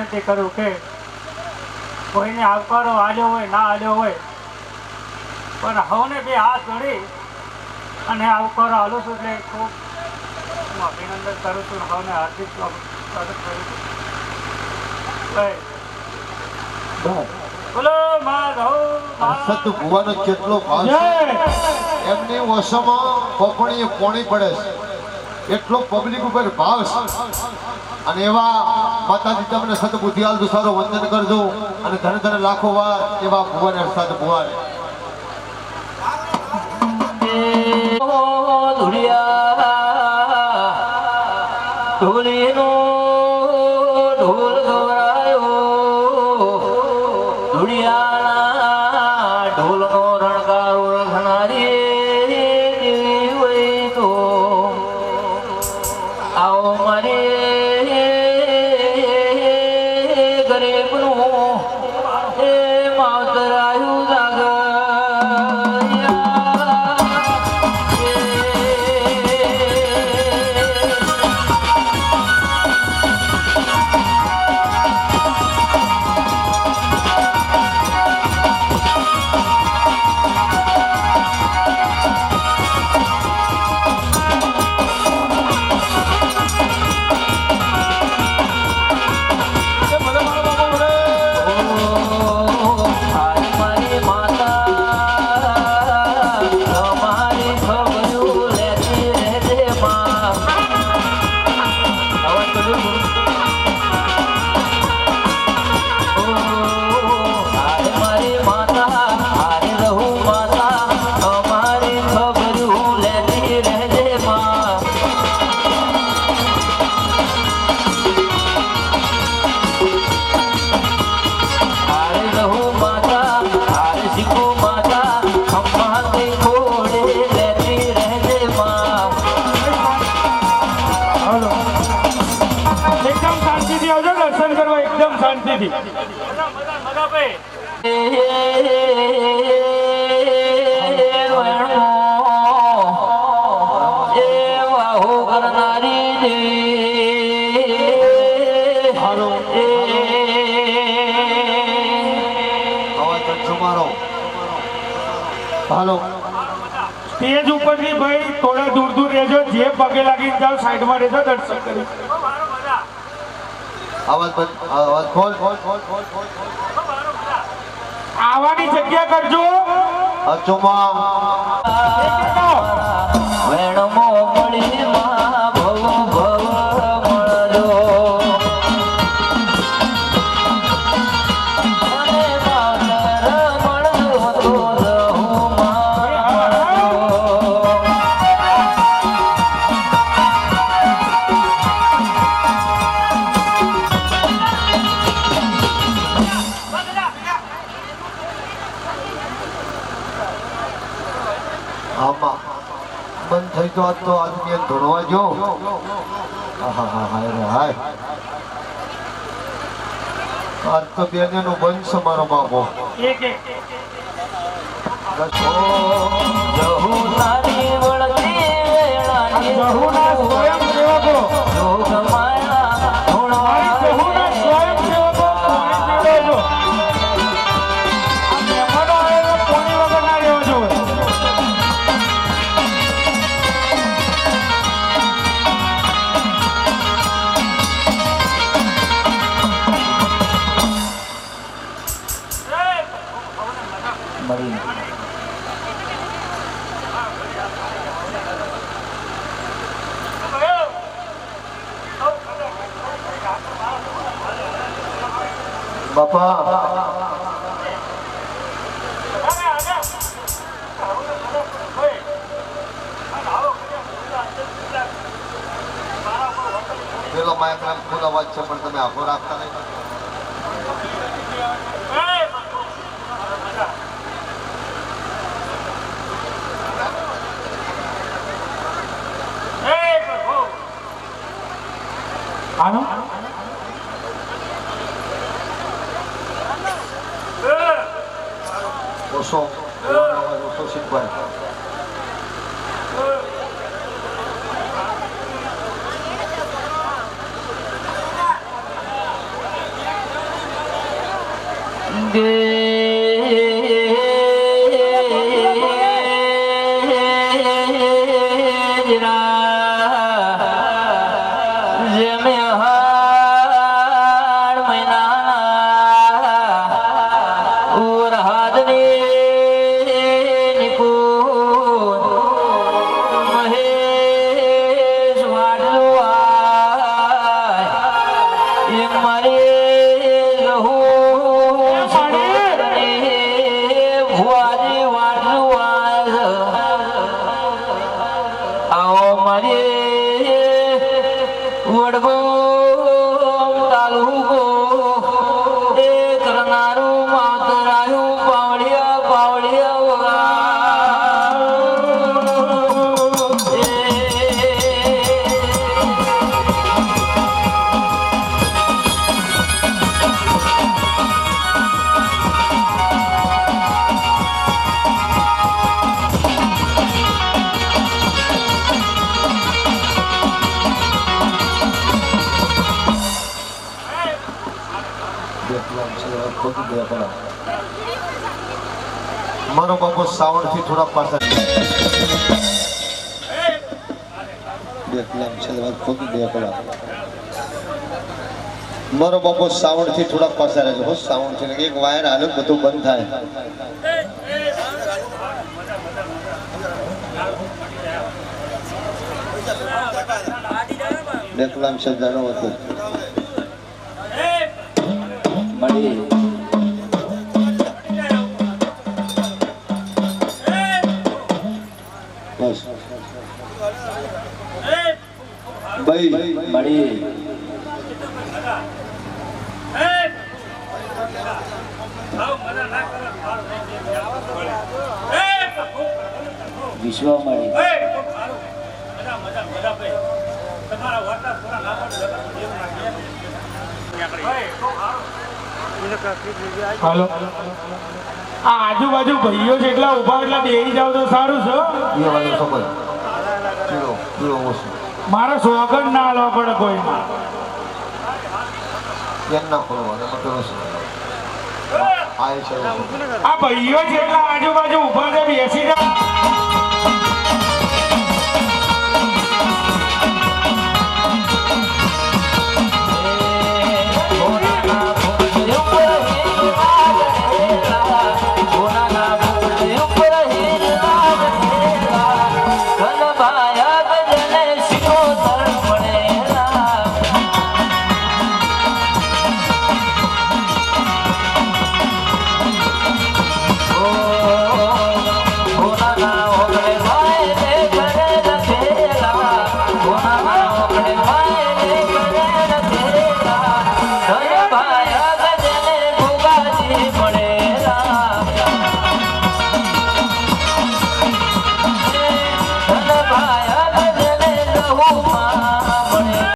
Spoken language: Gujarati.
વિનંતી કરું કે કોઈને આવકારો આલ્યો હોય ના આલ્યો હોય પણ હવને બે હાથ જોડી અને આવકારો આલું છું એટલે ખૂબ હું અભિનંદન કરું છું. હવને હાર્દિક સ્વાગત કરું છું. બોલો સત ભુવાનો કેટલો ભાવ છે એમની ઓસમાં કોપણી કોણી પડે છે એટલો પબ્લિક ઉપર ભાવ છે. અને એવા માતાજી તમને સત બુદ્ધિ આલતું સારો વંદન કરજો અને ધન ધન લાખો વાર એવા ભુવન સત ભુવાને ઢોલીનો ઢોલ ગવરાયો ધુળિયાના ઢોલનો રણકારો રખનારી દેવી હોય તો આવો મારે ગરીબનું એ માવતરાયું સ્ટેજ ઉપરથી ભાઈ થોડા દૂર દૂર રહેજો, જે પગે લાગીને જાઓ સાઈડમાં રહેજો, દર્શન કરી આવવાની જગ્યા કરજો. બંધ થઈ ગયો તો આદમી ધોળવા જો આજ તો બેને નું બંધ છે મારો બાપો. બાપા પેલો માયક ખુદ અવાજ છે પણ તમે આખો રાખતા નહીં. ઓછો શીખવાય. કે જેમે હાડ મહિનાના ઉરહાદની નિકુન મહેશ વાડલો આય એ મારે રહુ ભુવાજી વાડલું આય આવો મારે વડગો તાલુકો એ કરનારું માતરાયું પાવડિયા પાવડિયા મારો બાપુ સાવણ થી થોડા પાછા મારો બાપુ સાવણ થી થોડા પાછા રહેજો હો સાવણ થી એક વાયર હાલ બધું બંધ થાય દેખલામ છે જાણો હતો મળી બસ ભાઈ મળી વિશ્વ મળી હાલો આ આજુબાજુ ભાઈઓ જેટલા ઉભા એટલા બેસી જાવ તો સારું છે એ વાળો સફળ પીળો પીળો ઓછો મારો સોગન ના હાલવા પડે કોઈ કેમ ના ખોલવાનો મતલબ છે આ છે આ ભાઈઓ જેટલા આજુબાજુ ઉભા છે બેસી જાવ